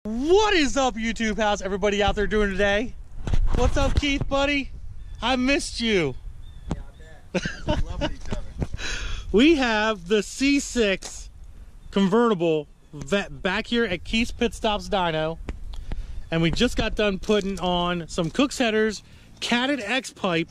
What is up, YouTube? How's everybody out there doing today? What's up, Keith, buddy? I missed you. Yeah, I bet. We love each other. We have the C6 convertible back here at Keith's Pit Stops Dyno, and we just got done putting on some Cook's headers, catted X pipe,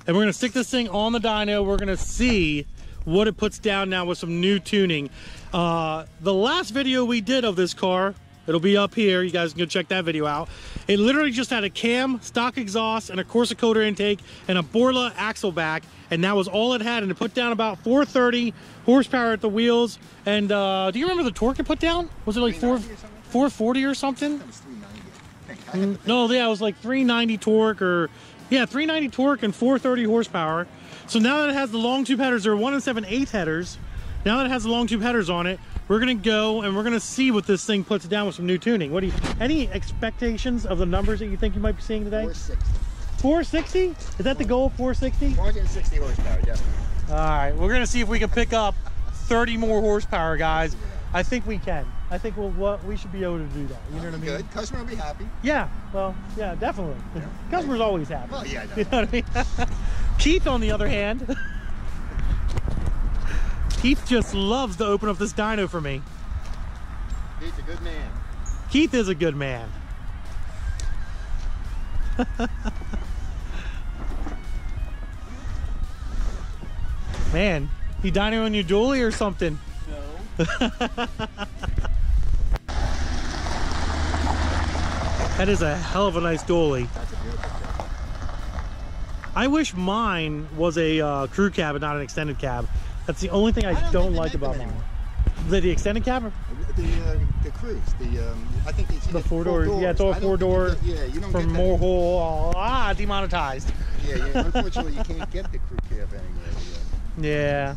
and we're gonna stick this thing on the dyno. We're gonna see what it puts down now with some new tuning. The last video we did of this car, it'll be up here, you guys can go check that video out. It literally just had a cam, stock exhaust, and a Corsicoder intake, and a Borla axle back, and that was all it had, and it put down about 430 horsepower at the wheels. And do you remember the torque it put down? Was it like 440 or something? That was 390. No, yeah, it was like 390 torque, or yeah, 390 torque and 430 horsepower. So now that it has the long tube headers, they're 1 7/8 headers. Now that it has the long tube headers on it, we're gonna go and we're gonna see what this thing puts down with some new tuning. What do you, any expectations of the numbers that you think you might be seeing today? 460. 460? Is that the goal, 460? 460 horsepower, definitely. All right, we're gonna see if we can pick up 30 more horsepower, guys. I think we can. I think we should be able to do that. You know what I mean? Good. Customer will be happy. Yeah, well, yeah, definitely. Yeah. Customer's always happy. Well, yeah, you know what I mean? Keith, on the other hand, Keith just loves to open up this dyno for me. He's a good man. Keith is a good man. Man, he dynoing you dually or something? No. That is a hell of a nice dually. That's a beautiful job. I wish mine was a crew cab and not an extended cab. That's the only thing I don't like about mine. The extended cab? The cruise. I think it's The four door. Yeah, it's all four door. Yeah, you don't from get more whole. Demonetized. Yeah. Unfortunately, you can't get the crew cab anymore. Yeah.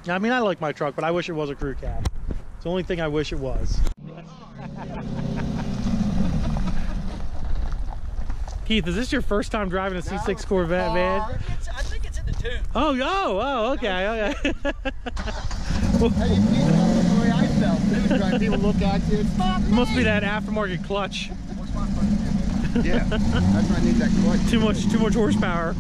I mean, I like my truck, but I wish it was a crew cab. It's the only thing I wish it was. Keith, is this your first time driving a C6 Corvette, man? I think it's in the tune. Oh, okay. Hey, you know the way I felt. Too. People look at you. It must be that aftermarket clutch. Yeah, that's why I need that clutch. Too much horsepower.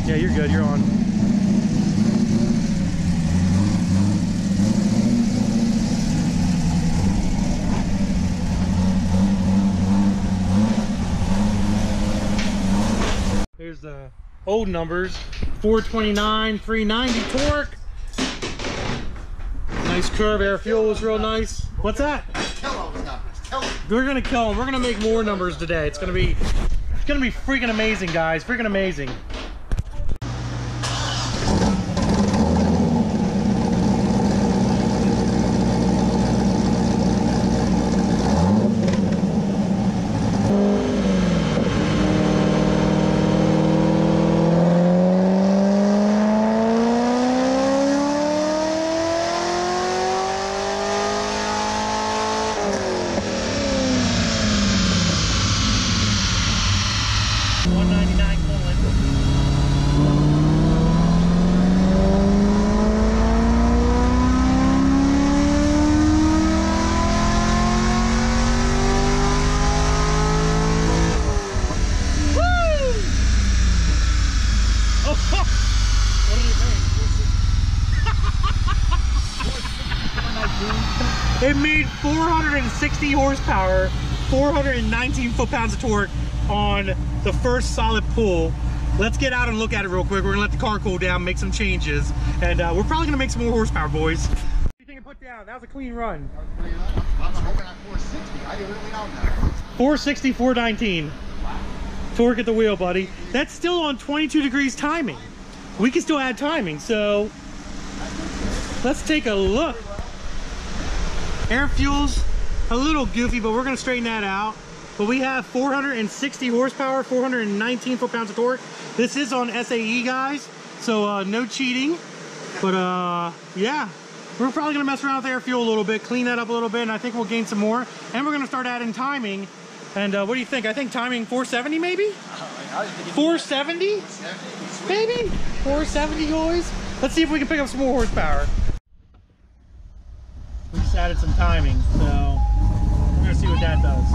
Yeah, you're good. You're on. Here's the old numbers. 429, 390 torque. Nice curve. Air fuel was real nice. What's that? Tell all the numbers. Tell them. We're gonna kill them. We're gonna make more numbers today. It's gonna be freaking amazing, guys. Freaking amazing. It made 460 horsepower, 419 foot-pounds of torque on the first solid pull. Let's get out and look at it real quick. We're gonna let the car cool down, make some changes, and we're probably gonna make some more horsepower, boys. What do you think it put down? That was a clean run. I'm hoping at 460. I didn't really know that. 460, 419. Wow. Torque at the wheel, buddy. That's still on 22 degrees timing. We can still add timing, so let's take a look. Air fuel's a little goofy, but we're gonna straighten that out. But we have 460 horsepower, 419 foot-pounds of torque. This is on SAE, guys, so no cheating. But yeah, we're probably gonna mess around with air fuel a little bit, clean that up a little bit, and I think we'll gain some more. And we're gonna start adding timing And what do you think? I think timing 470 maybe? 470? Maybe? 470 boys? Let's see if we can pick up some more horsepower. We just added some timing, so we're gonna see what that does.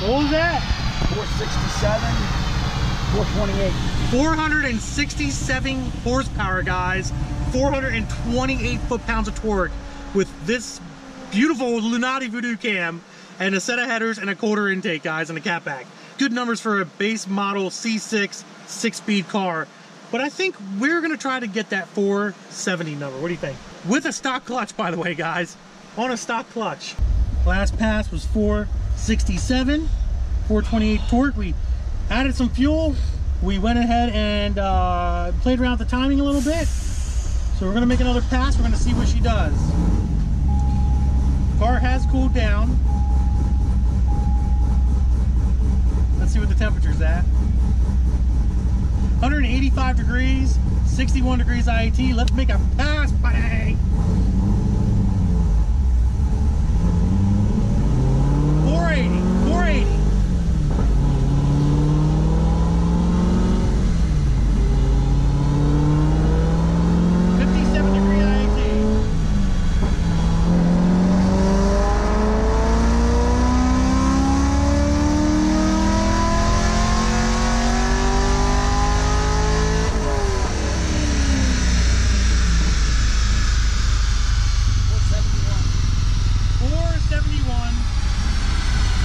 What was that? 467, 428. 467 horsepower, guys. 428 foot-pounds of torque with this beautiful Lunati Voodoo cam and a set of headers and a quarter intake, guys, and a catback. Good numbers for a base model C6 6-speed car. But I think we're gonna try to get that 470 number. What do you think? With a stock clutch, by the way, guys. On a stock clutch. Last pass was 467, 428 torque. We added some fuel. We went ahead and played around with the timing a little bit. So we're gonna make another pass. We're gonna see what she does. Car has cooled down. Let's see what the temperature's at. 185 degrees, 61 degrees IAT. Let's make a pass, bang! 480, 480.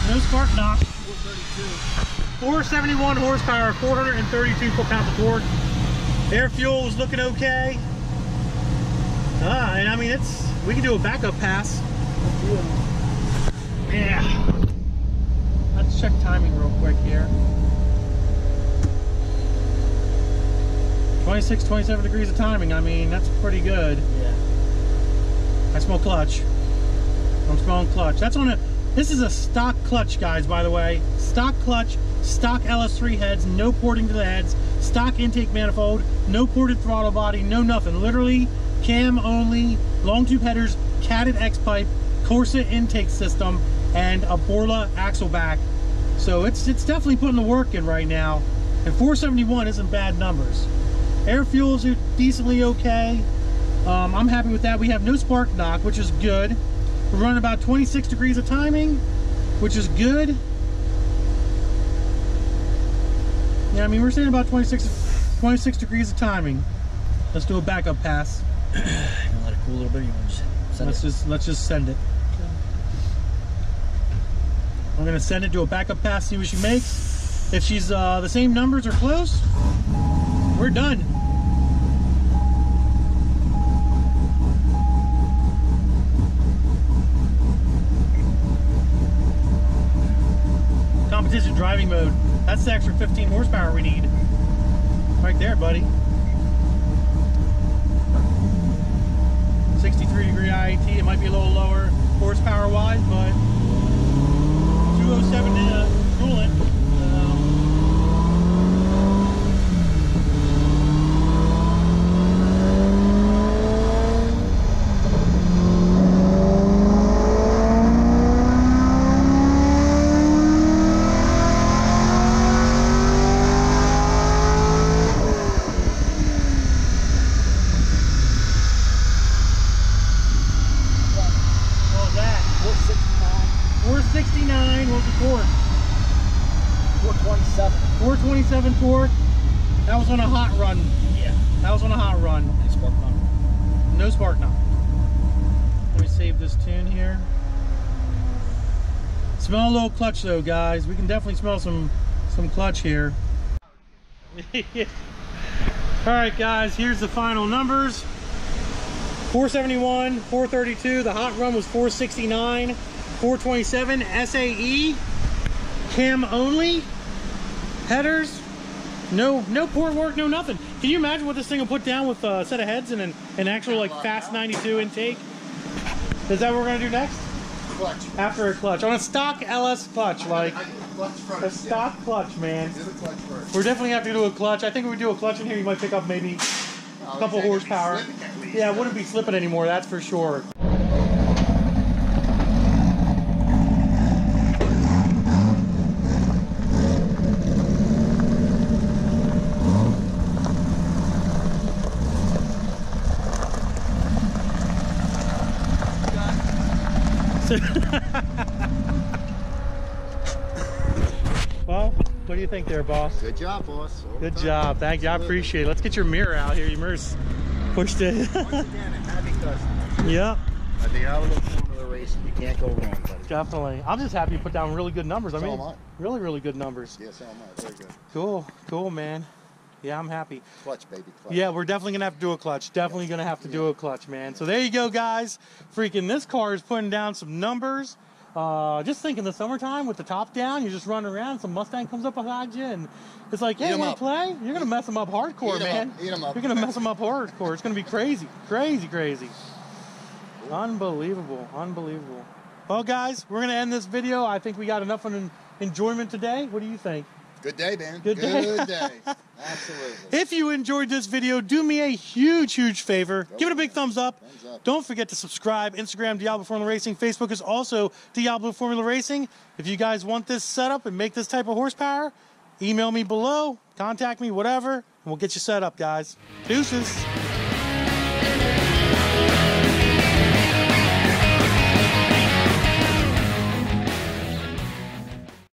No spark knock. 471 horsepower, 432 foot-pounds of torque. Air fuel is looking okay. And I mean, we can do a backup pass. Yeah. Let's check timing real quick here. 26, 27 degrees of timing. I mean, that's pretty good. Yeah. I smell clutch. I'm smelling clutch. That's on a. This is a stock clutch, guys, by the way. Stock clutch, stock LS3 heads, no porting to the heads, stock intake manifold, no ported throttle body, no nothing. Literally cam only, long tube headers, catted X pipe, Corsa intake system, and a Borla axle back. So it's definitely putting the work in right now. And 471 isn't bad numbers. Air fuels are decently okay. I'm happy with that. We have no spark knock, which is good. We're running about 26 degrees of timing, which is good. Yeah, I mean, we're saying about 26 degrees of timing. Let's do a backup pass. You want to let it cool a little bit? You want to just send it? Let's just send it. Okay. I'm gonna send it to a backup pass, see what she makes. If she's the same numbers or close, we're done. Competition driving mode. That's the extra 15 horsepower we need. Right there, buddy. 63 degree IAT. It might be a little lower horsepower wise, but 207 Toolant. Torque. That was on a hot run. Yeah. That was on a hot run. No spark knock. No spark knock. Let me save this tune here. Smell a little clutch though, guys. We can definitely smell some clutch here. Alright guys, here's the final numbers. 471, 432. The hot run was 469, 427. SAE, cam only, headers, no port work, no nothing. Can you imagine what this thing will put down with a set of heads and an actual like fast 92 intake? Is that what we're gonna do next? Clutch. After a clutch, on a stock LS clutch, like a stock clutch, man. Do the clutch first. We're definitely gonna have to do a clutch. I think if we do a clutch in here, you might pick up maybe a couple horsepower. Yeah, it wouldn't be slipping anymore, that's for sure. Well, what do you think there, boss? Good job, boss. Good job. Thank you. I appreciate it. Let's get your mirror out here. Your mirror's pushed in. Once again, a happy customer. Yep. At the ATOTO Formula Racing, you can't go wrong, buddy. Definitely. I'm just happy you put down really good numbers. I So mean, am I. really, really good numbers. Yeah, so am I. Very good. Cool. Cool, man. Yeah, I'm happy. Clutch, baby. Clutch. Yeah, we're definitely going to have to do a clutch. Definitely going to have to do a clutch, man. So there you go, guys. Freaking this car is putting down some numbers. Just think in the summertime with the top down, you're just running around, some Mustang comes up behind you, and it's like, hey, you want to play? You're going to mess them up hardcore, man. Eat 'em up. You're going to mess them up hardcore. It's going to be crazy. Crazy, crazy. Unbelievable. Unbelievable. Well, guys, we're going to end this video. I think we got enough of enjoyment today. What do you think? Good day, man. Good day. Good day. Absolutely. If you enjoyed this video, do me a huge favor. Give it a big thumbs up. Don't forget to subscribe. Instagram, Diablo Formula Racing. Facebook is also Diablo Formula Racing. If you guys want this setup and make this type of horsepower, email me below, contact me, whatever, and we'll get you set up, guys. Deuces.